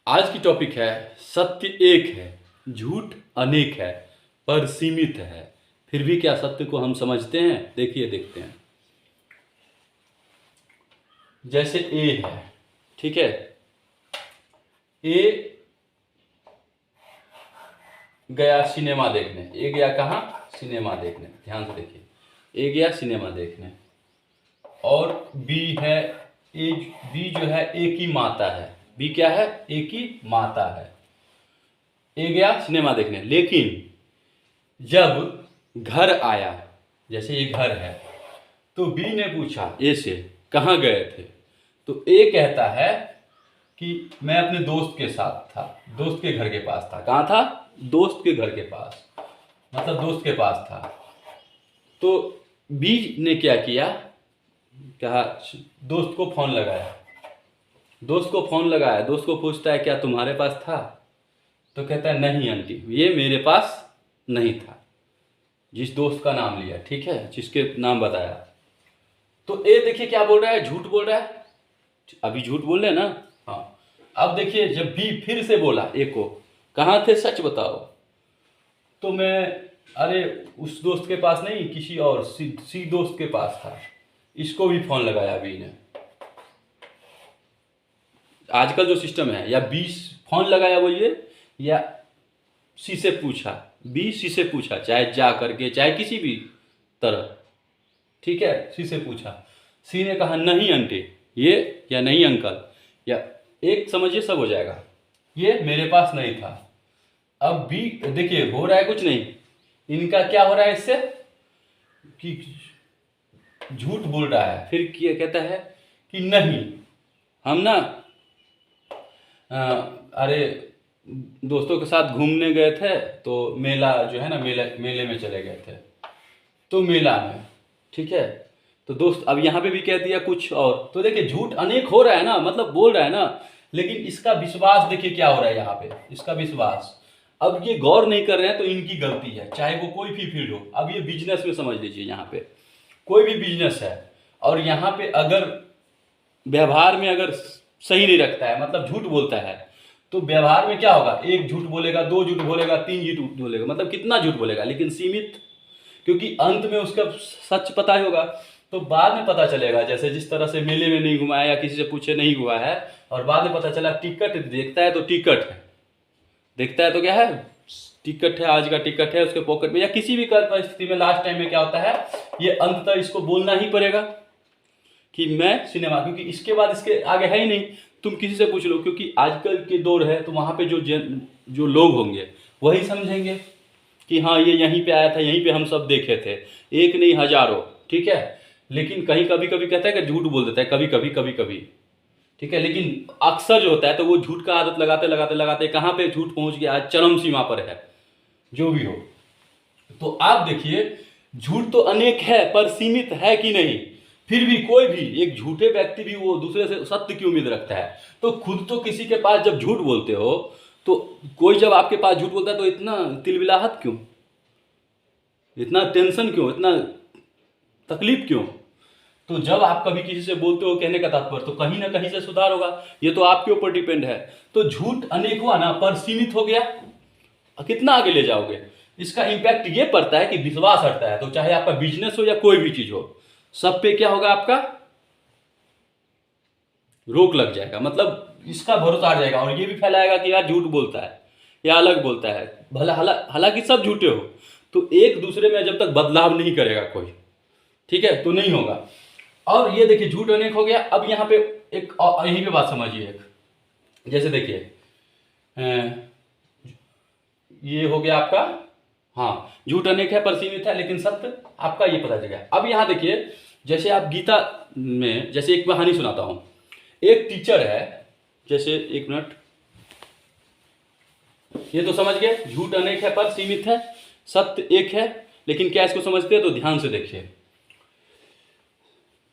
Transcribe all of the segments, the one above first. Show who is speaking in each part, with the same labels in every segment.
Speaker 1: आज की टॉपिक है सत्य एक है, झूठ अनेक है, पर सीमित है। फिर भी क्या सत्य को हम समझते हैं? देखिए, देखते हैं। जैसे ए है, ठीक है। ए गया सिनेमा देखने। ए गया कहाँ? सिनेमा देखने। ध्यान से देखिए, ए गया सिनेमा देखने। और बी है, ए बी जो है ए की माता है। बी क्या है? ए की माता है। ए गया सिनेमा देखने, लेकिन जब घर आया, जैसे ये घर है, तो बी ने पूछा ए से कहाँ गए थे, तो ए कहता है कि मैं अपने दोस्त के साथ था, दोस्त के घर के पास था। कहाँ था? दोस्त के घर के पास, मतलब दोस्त के पास था। तो बी ने क्या किया, कहा दोस्त को फोन लगाया। दोस्त को फोन लगाया, दोस्त को पूछता है क्या तुम्हारे पास था? तो कहता है नहीं आंटी, ये मेरे पास नहीं था। जिस दोस्त का नाम लिया, ठीक है, जिसके नाम बताया। तो ए देखिए क्या बोल रहा है, झूठ बोल रहा है। अभी झूठ बोल रहे हैं ना? हाँ। अब देखिए जब बी फिर से बोला ए को, कहाँ थे सच बताओ, तो मैं अरे उस दोस्त के पास नहीं, किसी और सी दोस्त के पास था। इसको भी फोन लगाया बी ने। आजकल जो सिस्टम है, या बी फोन लगाया बोलिए, या सी से पूछा, बी सी से पूछा, चाहे जा करके चाहे किसी भी तरह, ठीक है, सी से पूछा। सी ने कहा नहीं आंटी ये, या नहीं अंकल, या एक समझिए सब हो जाएगा, ये मेरे पास नहीं था। अब बी देखिए हो रहा है कुछ नहीं, इनका क्या हो रहा है इससे कि झूठ बोल रहा है। फिर कहता है कि नहीं हम ना अरे दोस्तों के साथ घूमने गए थे, तो मेला जो है ना, मेले में चले गए थे, तो मेला में, ठीक है। तो दोस्त अब यहाँ पे भी कह दिया कुछ और। तो देखिए झूठ अनेक हो रहा है ना, मतलब बोल रहा है ना, लेकिन इसका विश्वास देखिए क्या हो रहा है यहाँ पे, इसका विश्वास। अब ये गौर नहीं कर रहे हैं तो इनकी गलती है, चाहे वो कोई भी फील्ड हो। अब ये बिजनेस में समझ लीजिए, यहाँ पे कोई भी बिजनेस है, और यहाँ पे अगर व्यवहार में अगर सही नहीं रखता है, मतलब झूठ बोलता है, तो व्यवहार में क्या होगा, एक झूठ बोलेगा, दो झूठ बोलेगा, तीन झूठ बोलेगा, मतलब कितना झूठ बोलेगा, लेकिन सीमित। क्योंकि अंत में उसका सच पता ही होगा, तो बाद में पता चलेगा। जैसे जिस तरह से मेले में नहीं घुमाया, या किसी से पूछे नहीं हुआ है, और बाद में पता चला टिकट देखता है तो टिकट है, देखता है तो क्या है, टिकट है, आज का टिकट है उसके पॉकेट में, या किसी भी परिस्थिति में लास्ट टाइम में क्या होता है, ये अंततः इसको बोलना ही पड़ेगा कि मैं सिनेमा, क्योंकि इसके बाद इसके आगे है ही नहीं। तुम किसी से पूछ लो, क्योंकि आजकल के दौर है, तो वहाँ पे जो लोग होंगे वही समझेंगे कि हाँ ये यहीं पे आया था, यहीं पे हम सब देखे थे, एक नहीं हजारों, ठीक है। लेकिन कहीं कभी कभी कहता है कि झूठ बोल देता है, कभी कभी कभी कभी, ठीक है। लेकिन अक्सर जो होता है, तो वो झूठ का आदत लगाते लगाते लगाते कहाँ पे झूठ पहुंच गया, आज चरम सीमा पर है, जो भी हो। तो आप देखिए झूठ तो अनेक है, पर सीमित है कि नहीं। फिर भी कोई भी एक झूठे व्यक्ति भी वो दूसरे से सत्य की उम्मीद रखता है। तो खुद तो किसी के पास जब झूठ बोलते हो, तो कोई जब आपके पास झूठ बोलता है, तो इतना तिलबिलाहट क्यों, इतना टेंशन क्यों, इतना तकलीफ क्यों? तो जब आप कभी किसी से बोलते हो, कहने का तात्पर्य तो कहीं ना कहीं से सुधार होगा, ये तो आपके ऊपर डिपेंड है। तो झूठ अनेक हुआ ना, पर सीमित हो गया, कितना आगे ले जाओगे? इसका इंपैक्ट ये पड़ता है कि विश्वास हटता है। तो चाहे आपका बिजनेस हो या कोई भी चीज हो, सब पे क्या होगा, आपका रोक लग जाएगा, मतलब इसका भरोसा हट जाएगा। और ये भी फैलाएगा कि यार झूठ बोलता है, या अलग बोलता है, भला हालांकि सब झूठे हो, तो एक दूसरे में जब तक बदलाव नहीं करेगा कोई, ठीक है, तो नहीं होगा। और ये देखिए झूठ अनेक हो गया। अब यहाँ पे एक यहीं पे बात समझिए, एक जैसे देखिए ये हो गया आपका, हाँ झूठ अनेक है पर सीमित है, लेकिन सत्य आपका, ये पता चल गया। अब यहाँ देखिए, जैसे आप गीता में, जैसे एक कहानी सुनाता हूँ। एक टीचर है, जैसे एक मिनट, ये तो समझ गए झूठ अनेक है पर सीमित है, सत्य एक है, लेकिन क्या इसको समझते हैं? तो ध्यान से देखिए,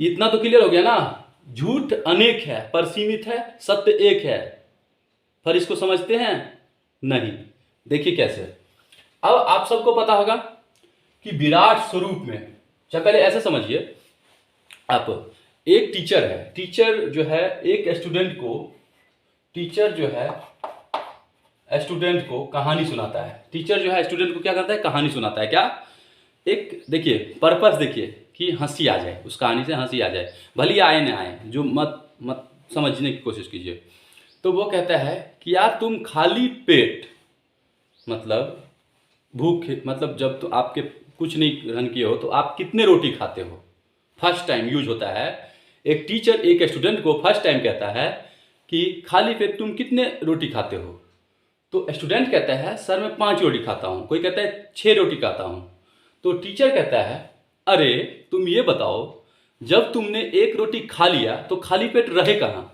Speaker 1: इतना तो क्लियर हो गया ना, झूठ अनेक है पर सीमित है, सत्य एक है, पर इसको समझते हैं नहीं। देखिए कैसे। अब आप सबको पता होगा कि विराट स्वरूप में, चाहे पहले ऐसे समझिए आप, एक टीचर है, टीचर जो है एक स्टूडेंट को टीचर जो है स्टूडेंट को कहानी सुनाता है। टीचर जो है स्टूडेंट को क्या करता है, कहानी सुनाता है। क्या, एक देखिए पर्पस देखिए कि हंसी आ जाए, उस कहानी से हंसी आ जाए, भले आए ना आए, जो मत मत समझने की कोशिश कीजिए। तो वो कहता है कि यार तुम खाली पेट, मतलब भूखे, मतलब जब तो आपके कुछ नहीं ग्रहण किए हो तो आप कितने रोटी खाते हो। फर्स्ट टाइम यूज होता है, एक टीचर एक स्टूडेंट को फर्स्ट टाइम कहता है कि खाली पेट तुम कितने रोटी खाते हो। तो स्टूडेंट कहता है सर मैं 5 रोटी खाता हूँ, कोई कहता है 6 रोटी खाता हूँ। तो टीचर कहता है अरे तुम ये बताओ, जब तुमने 1 रोटी खा लिया तो खाली पेट रहे कहाँ।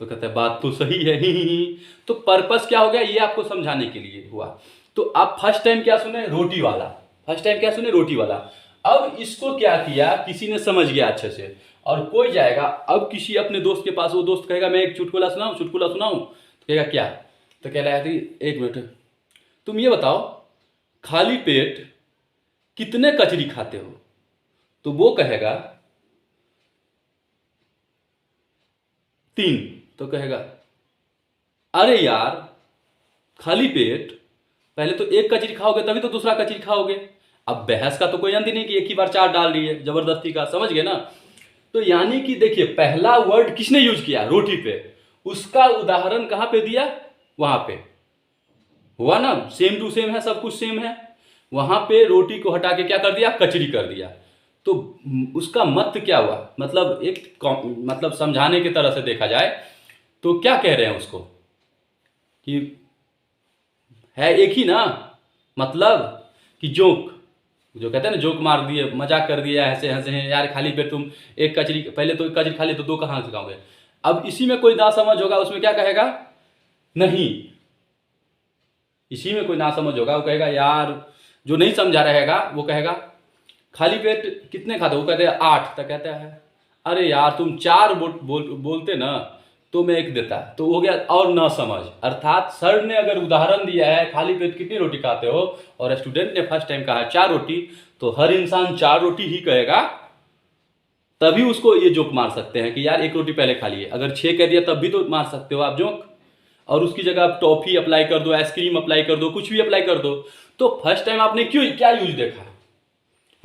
Speaker 1: तो कहता है बात तो सही है ही। तो पर्पस क्या हो गया, ये आपको समझाने के लिए हुआ। तो आप फर्स्ट टाइम क्या सुने, रोटी वाला, फर्स्ट टाइम क्या सुने, रोटी वाला। अब इसको क्या किया, किसी ने समझ गया अच्छे से, और कोई जाएगा अब किसी अपने दोस्त के पास, वो दोस्त कहेगा मैं एक चुटकुला सुनाऊं, चुटकुला सुनाऊं, तो कहेगा क्या, तो कह रहा है 1 मिनट तुम ये बताओ खाली पेट कितने कचरी खाते हो। तो वो कहेगा 3। तो कहेगा अरे यार खाली पेट पहले तो 1 कचरी खाओगे तभी तो दूसरा कचरी खाओगे। अब बहस का तो कोई अंत ही नहीं कि एक ही बार 4 डाल रही है जबरदस्ती का, समझ गए ना। तो यानी कि देखिए पहला वर्ड किसने यूज किया, रोटी पे, उसका उदाहरण कहां पे दिया, वहां पे हुआ ना, सेम टू सेम है, सब कुछ सेम है। वहां पे रोटी को हटा के क्या कर दिया, कचरी कर दिया। तो उसका मत क्या हुआ, मतलब मतलब समझाने की तरह से देखा जाए तो क्या कह रहे हैं उसको कि है एक ही ना, मतलब कि जोक, जो कहते हैं ना जोक मार दिए, मजाक कर दिया, ऐसे हंसे हैं यार खाली पेट तुम 1 कचरी, पहले तो 1 कचरी खा ली तो 2 कहाँ से खाओगे। अब इसी में कोई ना समझ होगा, उसमें क्या कहेगा, नहीं, इसी में कोई ना समझ होगा, वो कहेगा यार, जो नहीं समझा रहेगा वो कहेगा खाली पेट कितने खाते हो, वो कहते हैं 8। तो कहता है अरे यार तुम 4 बोलते ना तो मैं 1 देता। तो हो गया और ना समझ। अर्थात सर ने अगर उदाहरण दिया है खाली पेट कितनी रोटी खाते हो और स्टूडेंट ने फर्स्ट टाइम कहा 4 रोटी, तो हर इंसान 4 रोटी ही कहेगा, तभी उसको ये जोक मार सकते हैं कि यार 1 रोटी पहले खा लिए। अगर 6 कह दिया तब भी तो मार सकते हो आप जोक, और उसकी जगह आप टॉफी अप्लाई कर दो, आइसक्रीम अप्लाई कर दो, कुछ भी अप्लाई कर दो। तो फर्स्ट टाइम आपने क्या यूज देखा,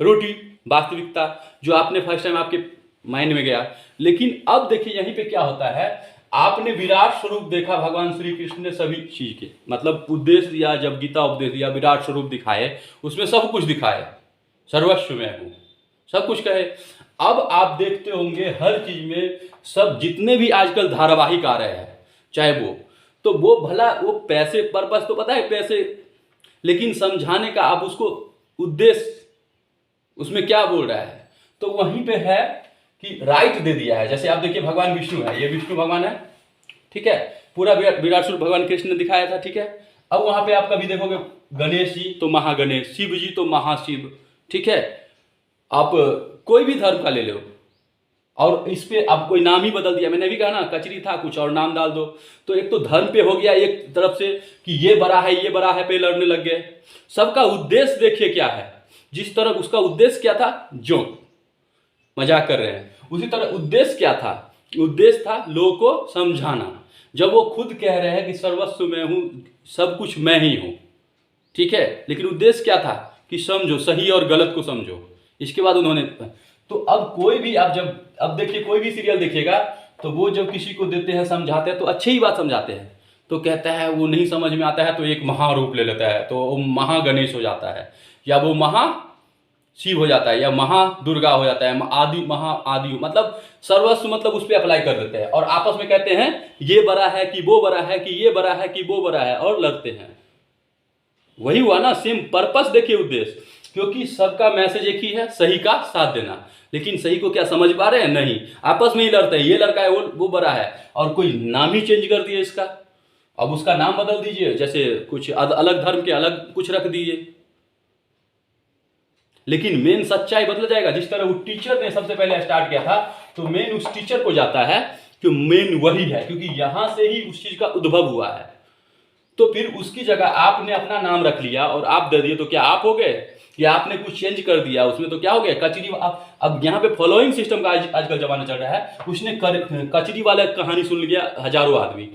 Speaker 1: रोटी, वास्तविकता, जो आपने फर्स्ट टाइम आपके माइंड में गया। लेकिन अब देखिए यहीं पे क्या होता है, आपने विराट स्वरूप देखा भगवान श्री कृष्ण ने सभी चीज के, मतलब उद्देश्य दिया, जब गीता उपदेश दिया विराट स्वरूप दिखाए, उसमें सब कुछ दिखाए, सर्वस्व में हूं, सब कुछ कहे। अब आप देखते होंगे हर चीज में, सब जितने भी आजकल धारावाहिक आ रहे हैं, चाहे तो वो भला वो पैसे, पर्पस तो पता है पैसे, लेकिन समझाने का आप उसको उद्देश्य उसमें क्या बोल रहा है, तो वहीं पे है कि राइट दे दिया है। जैसे आप देखिए भगवान विष्णु है, ये विष्णु भगवान है, ठीक है, पूरा विराट स्वरूप भगवान कृष्ण ने दिखाया था, ठीक है। अब वहां पे आप कभी देखोगे गणेश जी तो महागणेश, शिव जी तो महाशिव, ठीक है। आप कोई भी धर्म का ले लो और इस पे आप कोई नाम ही बदल दिया, मैंने भी कहा ना कचरी था कुछ और नाम डाल दो, तो एक तो धर्म पे हो गया एक तरफ से कि ये बड़ा है ये बड़ा है, पे लड़ने लग गए। सबका उद्देश्य देखिए क्या है, जिस तरह उसका उद्देश्य क्या था, जो मजाक कर रहे हैं, उसी तरह उद्देश्य क्या था, उद्देश्य था लोगों को समझाना। जब वो खुद कह रहे हैं कि सर्वस्व मैं हूं, सब कुछ मैं ही हूं, ठीक है, लेकिन उद्देश्य क्या था कि समझो, सही और गलत को समझो। इसके बाद उन्होंने, तो अब कोई भी आप जब अब देखिए कोई भी सीरियल देखिएगा तो वो जब किसी को देते हैं समझाते हैं तो अच्छी ही बात समझाते हैं, तो कहता है वो नहीं समझ में आता है तो एक महारूप ले लेता है, तो वो महागणेश हो जाता है, या वो महा शिव हो जाता है, या महादुर्गा हो जाता है, आदि महा आदि, मतलब सर्वस्व, मतलब उस पर अप्लाई कर देते हैं और आपस में कहते हैं ये बड़ा है कि वो बड़ा है, कि ये बड़ा है कि वो बड़ा है, और लड़ते हैं। वही हुआ ना, सेम पर्पस देखिए, उद्देश्य, क्योंकि सबका मैसेज एक ही है, सही का साथ देना। लेकिन सही को क्या समझ पा रहे हैं, नहीं, आपस में ही लड़ते हैं, ये लड़का है वो बड़ा है, और कोई नाम ही चेंज कर दिए इसका, अब उसका नाम बदल दीजिए, जैसे कुछ अलग धर्म के अलग कुछ रख दीजिए, लेकिन मेन सच्चाई बदल जाएगा। जिस तरह वो टीचर ने सबसे पहले स्टार्ट किया था, तो मेन उस टीचर को जाता है कि मेन वही है, क्योंकि यहां से ही उस चीज का उद्भव हुआ है। तो फिर उसकी जगह आपने अपना नाम रख लिया और आप दे दिए, तो क्या आप हो गए? या आपने कुछ चेंज कर दिया उसमें, तो क्या हो गया? कचरी। अब यहाँ पे फॉलोइंग सिस्टम का आजकल जमाना चल रहा है। उसने कचरी वाले कहानी सुन लिया हजारों आदमी,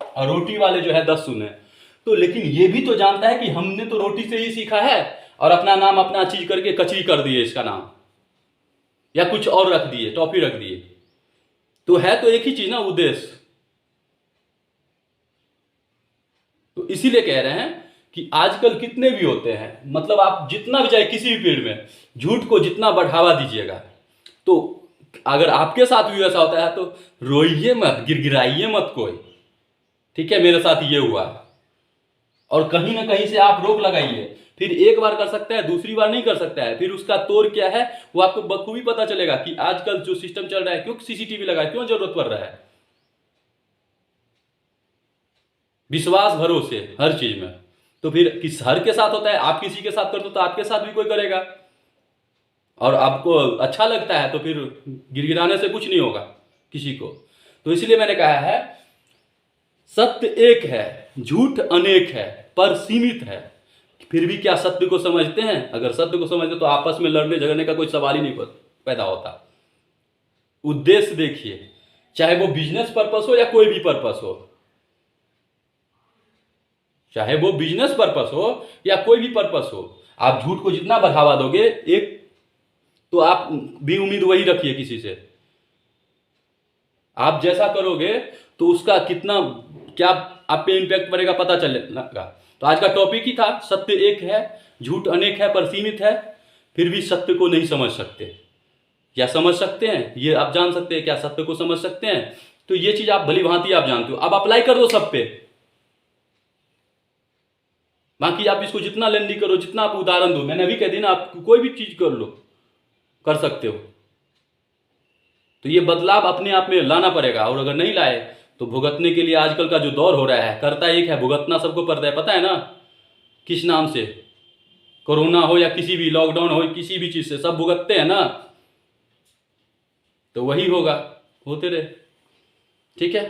Speaker 1: और रोटी वाले जो है 10 सुने। तो लेकिन ये भी तो जानता है कि हमने तो रोटी से ही सीखा है, और अपना नाम अपना चीज करके कचरी कर दिए इसका नाम, या कुछ और रख दिए, टॉफी रख दिए। तो है तो एक ही चीज ना, उद्देश्य। तो इसीलिए कह रहे हैं कि आजकल कितने भी होते हैं, मतलब आप जितना भी चाहे किसी भी फील्ड में झूठ को जितना बढ़ावा दीजिएगा, तो अगर आपके साथ भी वैसा होता है तो रोइए मत, गिड़गिड़ाइए मत कोई, ठीक है? मेरे साथ ये हुआ, और कहीं ना कहीं से आप रोक लगाइए। फिर एक बार कर सकता है, दूसरी बार नहीं कर सकता है, फिर उसका तोड़ क्या है वो आपको बखूबी पता चलेगा कि आजकल जो सिस्टम चल रहा है, क्यों सीसीटीवी लगा, क्यों जरूरत पड़ रहा है। विश्वास भरोसे हर चीज में। तो फिर किस हर के साथ होता है, आप किसी के साथ करते हो तो आपके साथ भी कोई करेगा, और आपको अच्छा लगता है तो फिर गिड़गिड़ाने से कुछ नहीं होगा किसी को। तो इसलिए मैंने कहा है, सत्य एक है, झूठ अनेक है, पर सीमित है। फिर भी क्या सत्य को समझते हैं? अगर सत्य को समझते तो आपस में लड़ने झगड़ने का कोई सवाल ही नहीं पैदा होता। उद्देश्य देखिए, चाहे वो बिजनेस पर्पस हो या कोई भी पर्पस हो, चाहे वो बिजनेस पर्पस हो या कोई भी पर्पस हो, आप झूठ को जितना बढ़ावा दोगे, एक तो आप भी उम्मीद वही रखिए किसी से, आप जैसा करोगे तो उसका कितना क्या आप पे इंपैक्ट पड़ेगा पता चलेगा। तो आज का टॉपिक ही था, सत्य एक है, झूठ अनेक है, पर सीमित है। फिर भी सत्य को नहीं समझ सकते, क्या समझ सकते हैं ये आप जान सकते हैं, क्या सत्य को समझ सकते हैं? तो ये चीज आप भली भांति आप जानते हो, अब अप्लाई कर दो सब पे। बाकी आप इसको जितना लेंदी करो, जितना आप उदाहरण दो, मैंने अभी कह दी ना, आप कोई भी चीज कर लो, कर सकते हो। तो ये बदलाव अपने आप में लाना पड़ेगा, और अगर नहीं लाए तो भुगतने के लिए आजकल का जो दौर हो रहा है, करता एक है, भुगतना सबको पड़ता है, पता है ना किस नाम से? कोरोना हो या किसी भी लॉकडाउन हो, किसी भी चीज से सब भुगतते हैं ना। तो वही होगा, होते रहे, ठीक है।